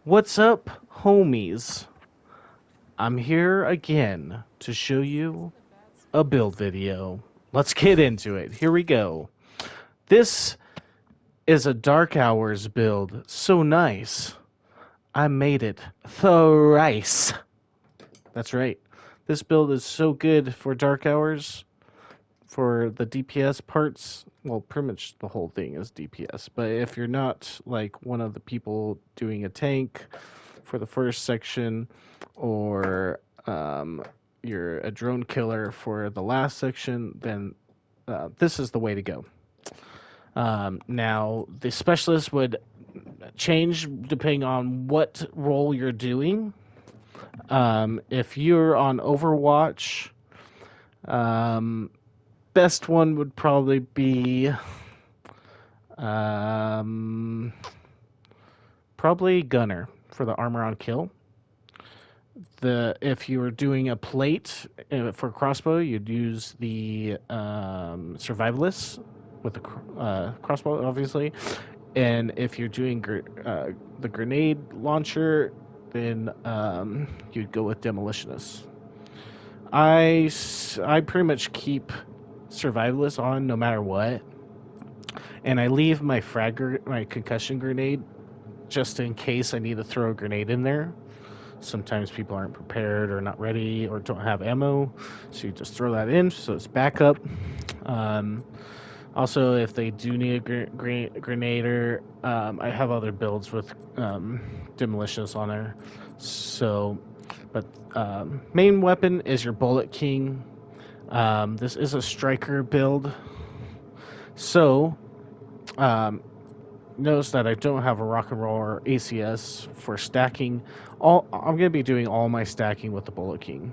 What's up, homies? I'm here again to show you a build video. Let's get into it. Here we go. This is a Dark Hours build. So nice. I made it thrice. That's right. This build is so good for Dark Hours. For the DPS parts, well, pretty much the whole thing is DPS. But if you're not like one of the people doing a tank for the first section, or you're a drone killer for the last section, then this is the way to go. Now, the specialist would change depending on what role you're doing. If you're on Overwatch, best one would probably be probably Gunner for the armor on kill. If you were doing a plate for crossbow, you'd use the survivalist with the crossbow, obviously. And if you're doing the grenade launcher, then you'd go with demolitionist. I pretty much keep survivalist on no matter what, and I leave my my concussion grenade just in case I need to throw a grenade in there. Sometimes people aren't prepared or not ready or don't have ammo, so you just throw that in so it's backup. Also, if they do need a grenader, I have other builds with demolitionists on there. So, but main weapon is your Bullet King. This is a striker build. So, notice that I don't have a rock and roll or ACS for stacking. I'm going to be doing all my stacking with the Bullet King,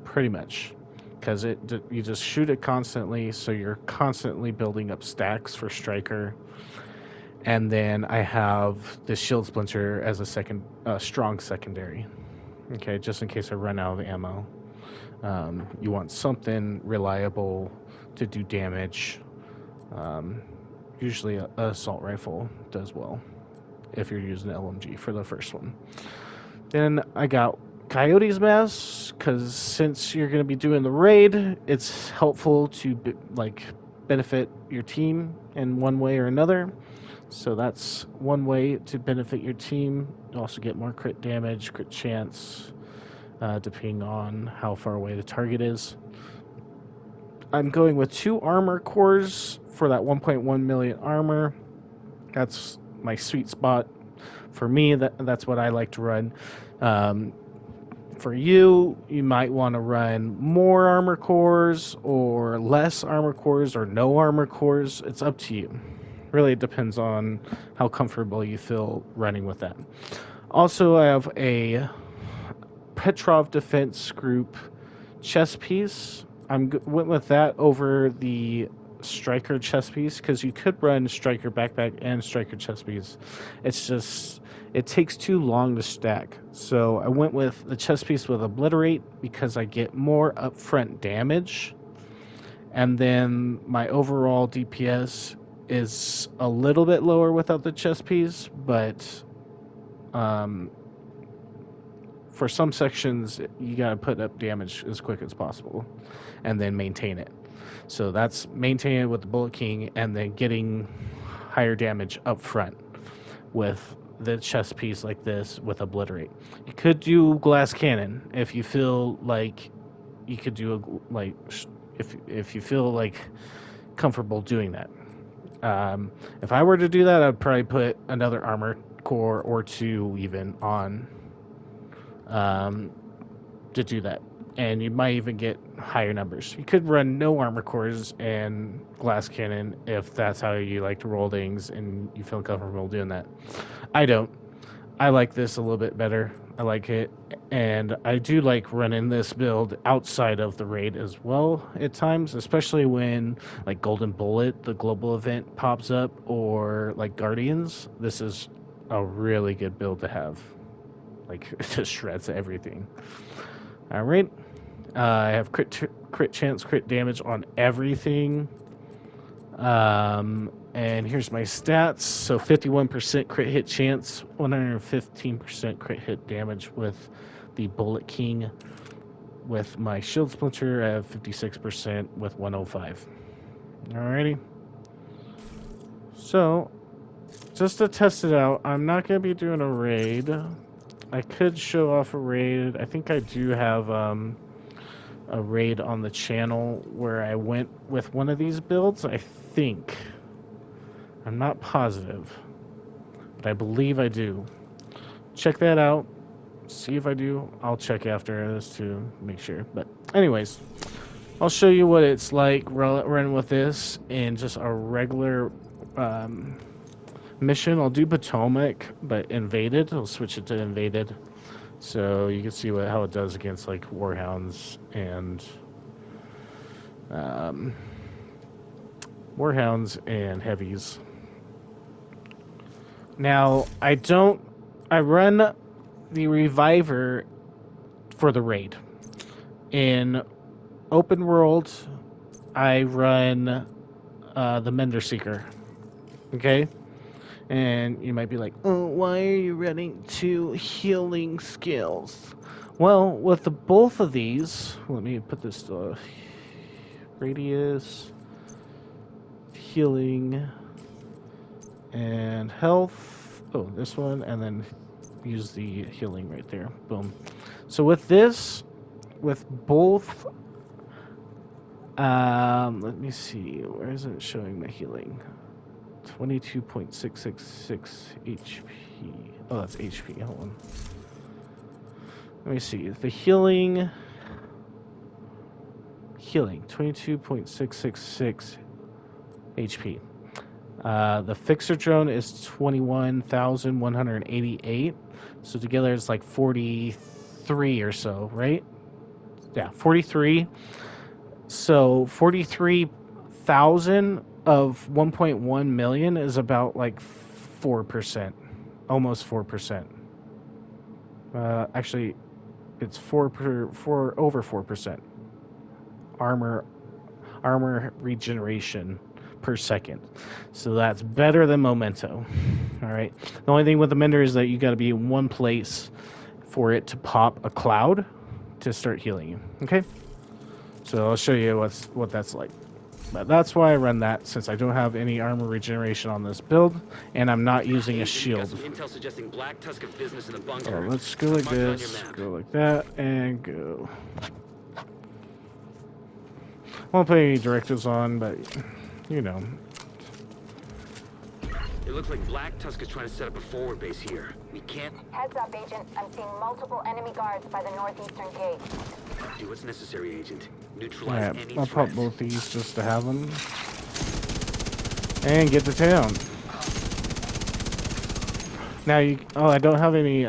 pretty much, because you just shoot it constantly, so you're constantly building up stacks for striker. And then I have the shield splinter as a strong secondary. Okay, just in case I run out of ammo. You want something reliable to do damage. Usually an assault rifle does well if you're using LMG for the first one. Then I got Coyote's Mask, because since you're going to be doing the raid, it's helpful to benefit your team in one way or another. So that's one way to benefit your team. You also get more crit damage, crit chance, depending on how far away the target is. I'm going with 2 armor cores for that 1.1 million armor. That's my sweet spot. For me, that's what I like to run. For you might want to run more armor cores or less armor cores or no armor cores. It's up to you. Really, it depends on how comfortable you feel running with that. Also, I have a Petrov Defense Group chest piece. Went with that over the striker chest piece because you could run striker backpack and striker chest piece. It's just it takes too long to stack. So I went with the chest piece with obliterate because I get more upfront damage, and then my overall DPS is a little bit lower without the chest piece, but for some sections, you got to put up damage as quick as possible and then maintain it. So that's maintaining it with the Bullet King and then getting higher damage up front with the chest piece like this with Obliterate. You could do Glass Cannon if you feel like you could do if you feel like comfortable doing that. If I were to do that, I'd probably put another armor core or 2 even on to do that, and you might even get higher numbers. You could run no armor cores and glass cannon if that's how you like to roll things and you feel comfortable doing that. I don't. I like this a little bit better. I like it, and I do like running this build outside of the raid as well at times, especially when like Golden Bullet, the global event, pops up, or like Guardians. This is a really good build to have. Like, it just shreds everything. All right. I have crit chance, crit damage on everything. And here's my stats. So 51% crit hit chance, 115% crit hit damage with the Bullet King. With my Shield Splinter, I have 56% with 105. Alrighty. So, just to test it out, I'm not going to be doing a raid. I could show off a raid. I think I do have a raid on the channel where I went with one of these builds. I think. I'm not positive, but I believe I do. Check that out. See if I do. I'll check after this to make sure. But anyways, I'll show you what it's like running with this in just a regular mission. I'll do Potomac, but invaded. I'll switch it to invaded, so you can see how it does against like Warhounds and heavies. Now I run the Reviver for the raid. In open world, I run the Mender Seeker. Okay? And you might be like, oh, why are you running 2 healing skills? Well, with both of these, let me put this to radius, healing, and health. Oh, this one, and then use the healing right there. Boom. So with this, with both, let me see, where is it showing my healing? 22.666 HP. Oh, that's HP. Hold on. Let me see. The healing 22.666 HP. The fixer drone is 21,188. So together it's like 43 or so, right? Yeah, 43. So 43,000 of 1.1 million is about like 4%, almost 4%. Actually, it's over 4%. Armor regeneration per second. So that's better than Memento. All right. The only thing with the Mender is that you got to be in one place for it to pop a cloud to start healing you. Okay. So I'll show you what that's like. But that's why I run that, since I don't have any armor regeneration on this build, and I'm not using a shield. Oh, let's go like this, go like that, and go. Won't put any directives on, but you know. It looks like Black Tusk is trying to set up a forward base here. We can't... Heads up, Agent. I'm seeing multiple enemy guards by the northeastern gate. Do what's necessary, Agent. Neutralize any I'll pop both these just to have them. And get to town. Now I don't have any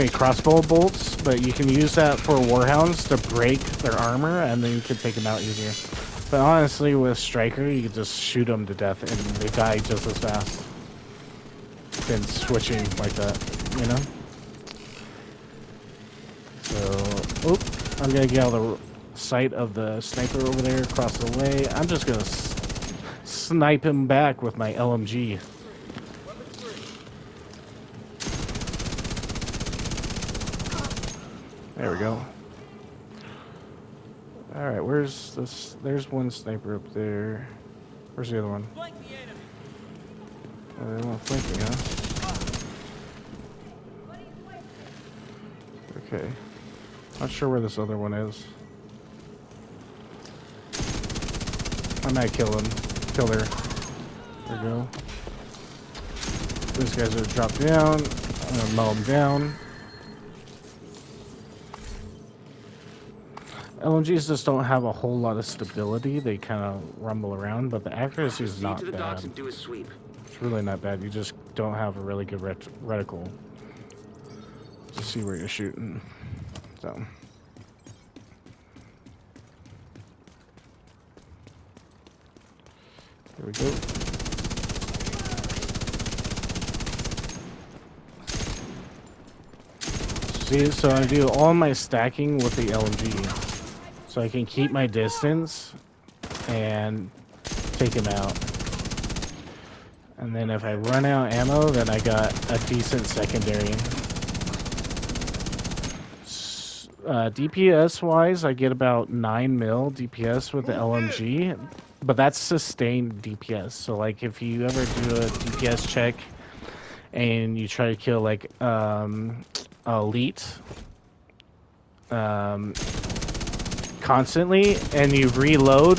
crossbow bolts, but you can use that for Warhounds to break their armor, and then you can take them out easier. But honestly, with Striker, you can just shoot them to death, and they die just as fast than switching like that, you know? So, I'm gonna get out of the sight of the sniper over there across the way. I'm just gonna snipe him back with my LMG. There we go. Alright, where's this? There's one sniper up there. Where's the other one? They want flanking, huh? Okay. Not sure where this other one is. I might kill him. Kill her. There we go. These guys are dropped down. I'm gonna mow them down. LMGs just don't have a whole lot of stability. They kind of rumble around, but the accuracy is not bad. It's really not bad. You just don't have a really good reticle to see where you're shooting. So. There we go. See, so I do all my stacking with the LMG. So I can keep my distance and take him out. And then if I run out ammo, then I got a decent secondary. DPS wise, I get about 9 mil DPS with the LMG, but that's sustained DPS. So like if you ever do a DPS check and you try to kill like elite constantly and you reload,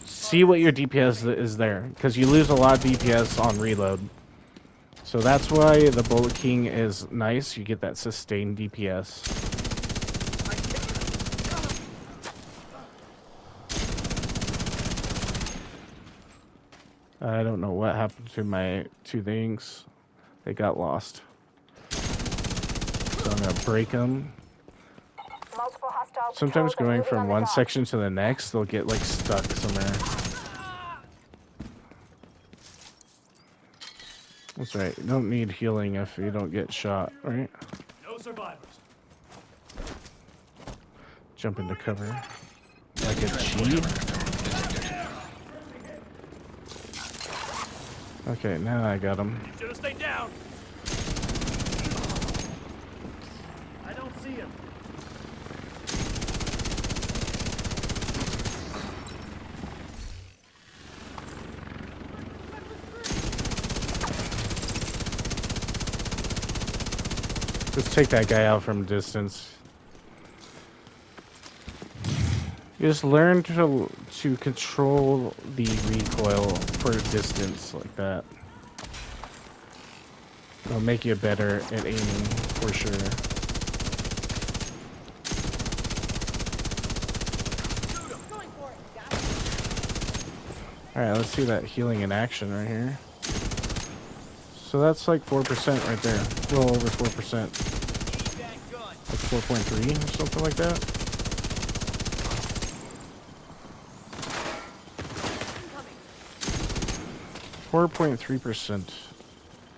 see what your DPS is there, because you lose a lot of DPS on reload. So that's why the Bullet King is nice. You get that sustained DPS. I don't know what happened to my 2 things. They got lost. So I'm gonna break them. Multiple hostile Sometimes patrols are going moving on from the one dock. section to the next, they'll get like stuck somewhere. That's right. You don't need healing if you don't get shot, right? No survivors. Jump into cover. Like a G. Okay, now I got him. You should have stayed down. I don't see him. Just take that guy out from distance. You just learn to control the recoil for distance like that. It'll make you better at aiming for sure. Alright, let's see that healing in action right here. So that's like 4% right there. A little over 4%. Like 4.3 or something like that. 4.3%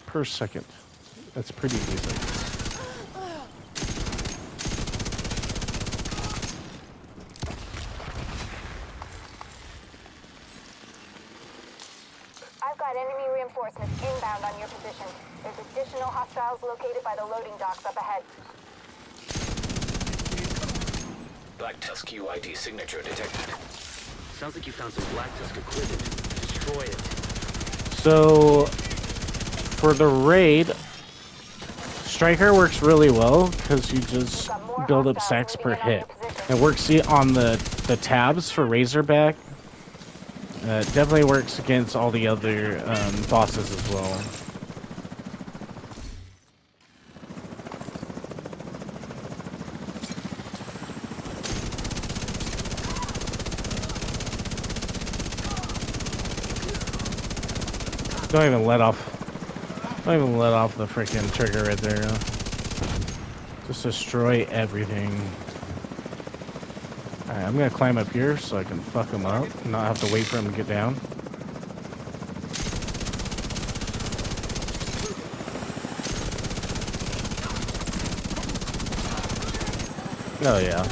per second. That's pretty decent. I've got enemy reinforcements inbound on your position. There's additional hostiles located by the loading docks up ahead. Black Tusk UID signature detected. Sounds like you found some Black Tusk equipment. Destroy it. So, for the raid, Striker works really well because you just build up sacks per hit. It works on the tabs for Razorback. Definitely works against all the other bosses as well. Don't even let off the freaking trigger right there. Just destroy everything. Alright, I'm gonna climb up here so I can fuck him up and not have to wait for him to get down. Oh yeah.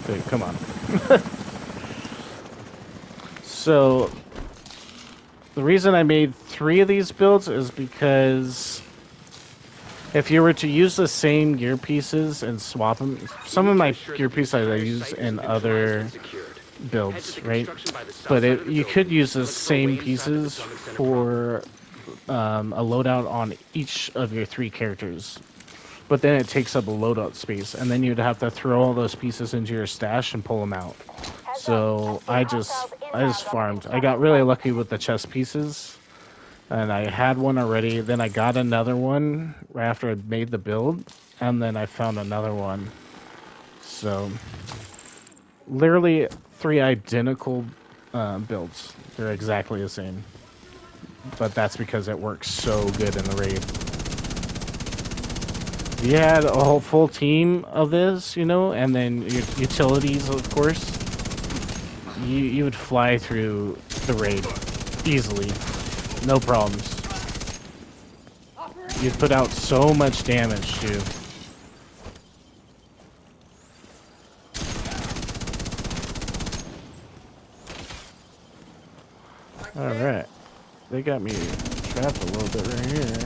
Dude, come on. So the reason I made 3 of these builds is because if you were to use the same gear pieces and swap them, some of my gear pieces I use in other builds, right? But you could use the same pieces for a loadout on each of your 3 characters. But then it takes up a loadout space, and then you'd have to throw all those pieces into your stash and pull them out. So I just farmed. I got really lucky with the chest pieces, and I had one already. Then I got another one right after I made the build, and then I found another one. So literally 3 identical builds. They're exactly the same, but that's because it works so good in the raid. If you had a whole full team of this, you know, and then your utilities, of course, you would fly through the raid easily, no problems. You'd put out so much damage too. they got me trapped a little bit right here.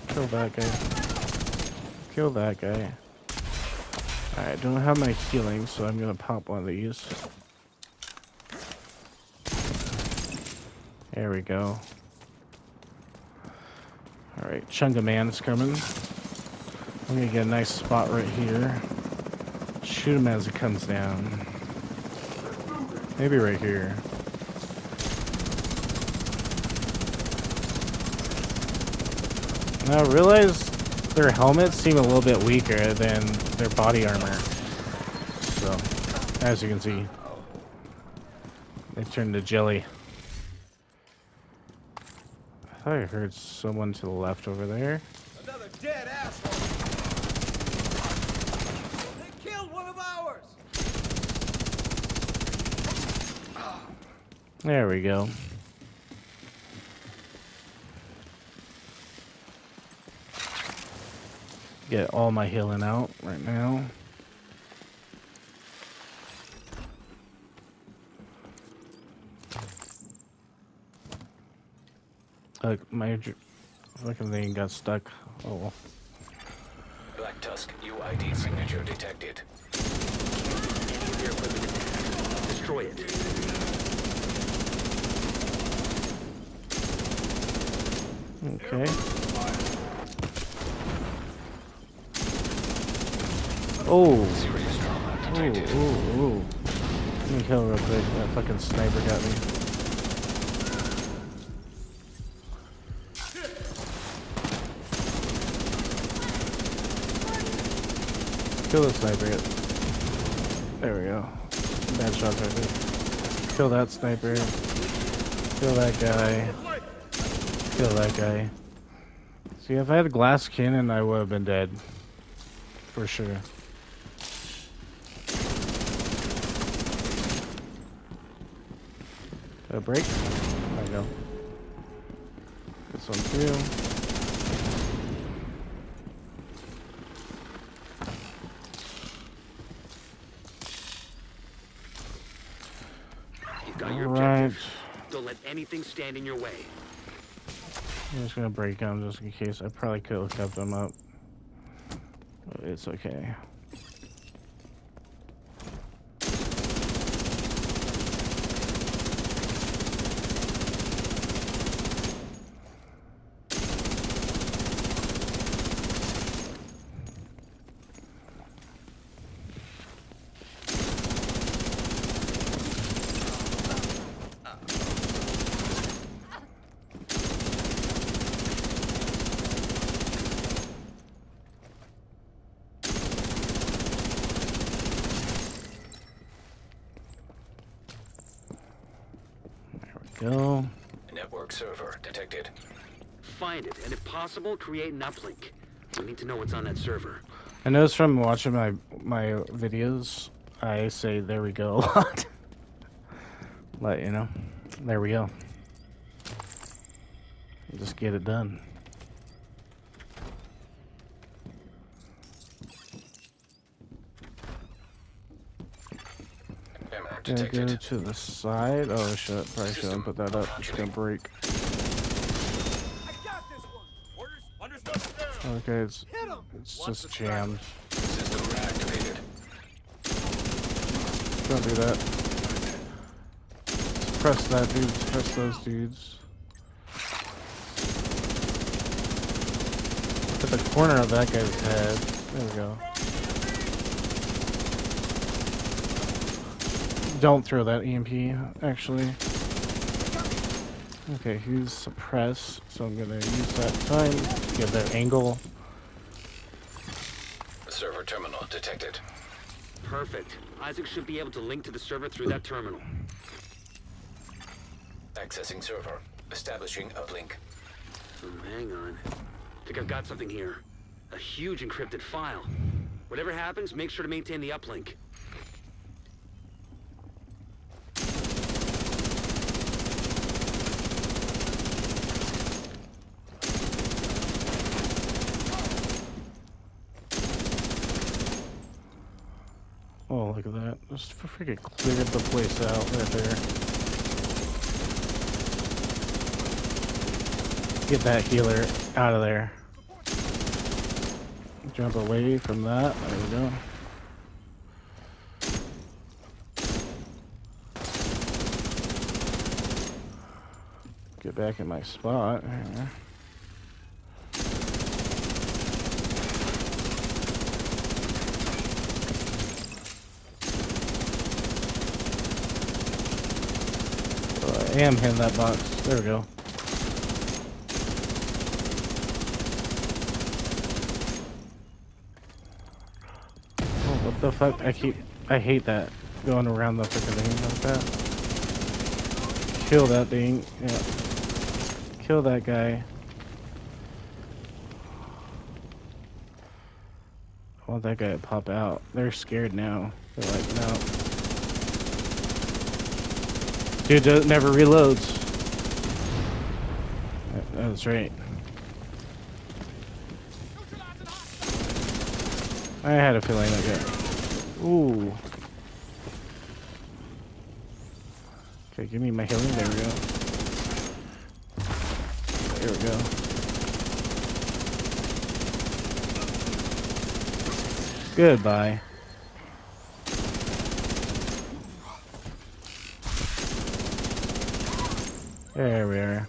Kill that guy. Kill that guy. Alright, don't have my healing, so I'm gonna pop one of these. There we go. Alright, Chunga Man is coming. I'm gonna get a nice spot right here. Shoot him as it comes down. Maybe right here. Now I realize their helmets seem a little bit weaker than their body armor. So, as you can see, they turned to jelly. I thought I heard someone to the left over there. Another dead asshole. They killed one of ours. There we go. Get all my healing out right now. My fucking thing got stuck. Oh well. Black Tusk UID signature detected. Nuclear equipment attack. Destroy it. Okay. Oh. Serious trauma Ooh, detected. ooh, ooh. Let me kill real quick. That fucking sniper got me. Kill the sniper. There we go. Bad shots right there. Kill that sniper. Kill that guy. Kill that guy. See, if I had a glass cannon, I would have been dead. For sure. A break? There we go. This one too. You got your Alright. objective. Don't let anything stand in your way. I'm just gonna break them just in case. I probably could have kept them up. But it's okay. Go. Network server detected. Find it, and if possible, create an uplink. We need to know what's on that server. I noticed from watching my videos, I say "there we go" a lot. But you know, there we go. Just get it done. Ammo Gonna go detected. to the side. Oh shit! Probably shouldn't put that up. It's gonna break. I got this one. Orders. Understood. Okay, it's Hit him. just jammed. System reactivated. Don't do that. Suppress that dude. Suppress those dudes. At the corner of that guy's head. There we go. Don't throw that EMP, actually. Okay, he's suppressed, so I'm gonna use that time to get that angle. Server terminal detected. Perfect. Isaac should be able to link to the server through that terminal. Accessing server. Establishing uplink. Hang on. Think I've got something here. A huge encrypted file. Whatever happens, make sure to maintain the uplink. Oh, look at that. Just freaking cleared the place out right there. Get that healer out of there. Jump away from that. There we go. Get back in my spot. I am hitting that box. There we go. Oh, what the fuck? I hate that. Going around the freaking thing like that. Kill that thing. Yeah. Kill that guy. I want that guy to pop out. They're scared now. They're like, no. Dude never reloads. That's right. I had a feeling like that. Ooh. Okay, give me my healing. There we go. There we go. Goodbye. There we are.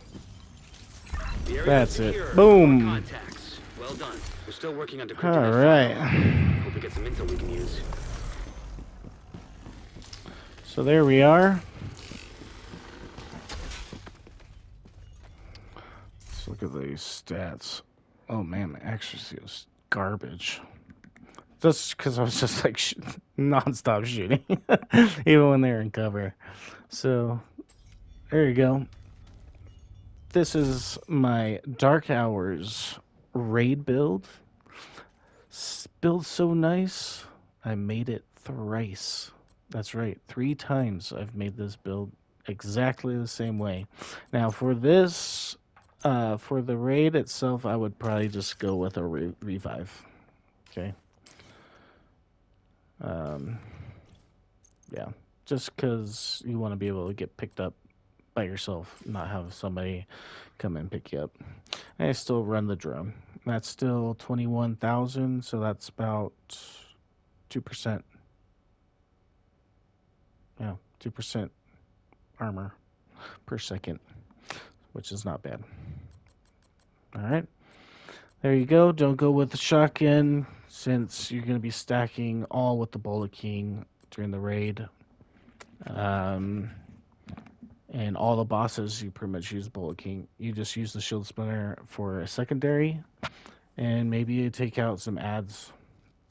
That's it. Boom. Contacts. Well done. We're still working on decrypting. All right. Hope we get some intel we can use. So there we are. Let's look at these stats. Oh man, the accuracy is garbage. That's because I was just like non-stop shooting, even when they're in cover. So there you go. This is my Dark Hours raid build. Build so nice, I made it thrice. That's right, 3 times I've made this build exactly the same way. Now for this, for the raid itself, I would probably just go with a revive. Okay. Yeah, just because you want to be able to get picked up by yourself, not have somebody come and pick you up. And I still run the drone. That's still 21,000, so that's about 2%. Yeah, 2% armor per second, which is not bad. All right, there you go. Don't go with the shotgun since you're going to be stacking all with the Bullet King during the raid. And all the bosses, you pretty much use Bullet King. You just use the Shield Splinter for a secondary, and maybe you take out some ads.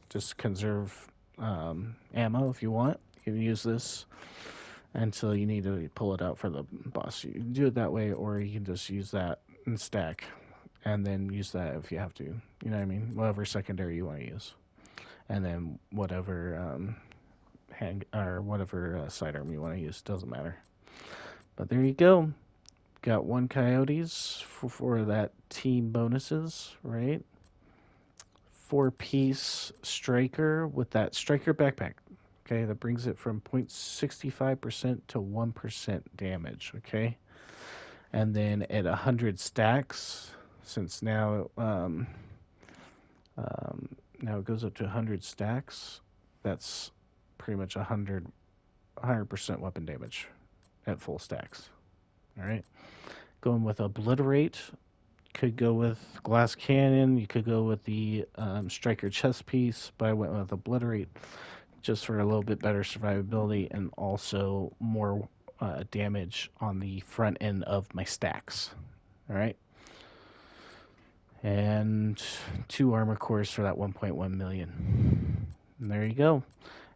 Just conserve ammo if you want. You can use this until you need to pull it out for the boss. You can do it that way, or you can just use that and stack, and then use that if you have to. You know what I mean? Whatever secondary you want to use, and then whatever whatever sidearm you want to use, doesn't matter. But there you go. Got 1 coyotes for that team bonuses, right? 4-piece striker with that striker backpack. Okay, that brings it from 0.65% to 1% damage. Okay, and then at 100 stacks, since now now it goes up to 100 stacks. That's pretty much 100% weapon damage at full stacks. All right, going with obliterate. Could go with glass cannon. You could go with the striker chest piece, but I went with obliterate just for a little bit better survivability and also more damage on the front end of my stacks. All right, and 2 armor cores for that 1.1 million. And there you go.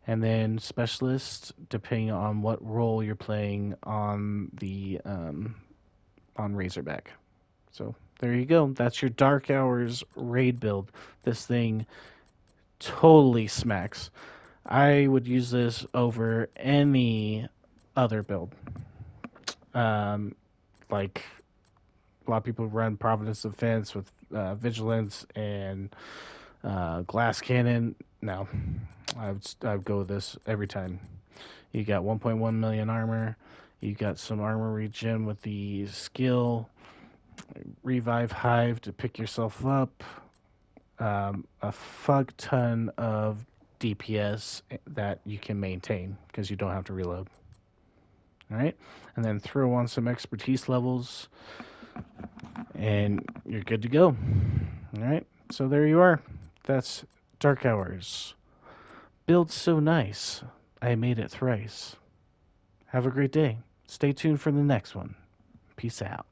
And then specialist, depending on what role you're playing on the on Razorback. So there you go. That's your Dark Hours raid build. This thing totally smacks. I would use this over any other build. Like a lot of people run Providence Defense with Vigilance and glass cannon. No, I'd go with this every time. You got 1.1 million armor. You got some armor regen with the skill. Revive Hive to pick yourself up. A fuck ton of DPS that you can maintain because you don't have to reload. All right, and then throw on some expertise levels, and you're good to go. All right, so there you are. That's Dark Hours. Build so nice. I made it thrice. Have a great day. Stay tuned for the next one. Peace out.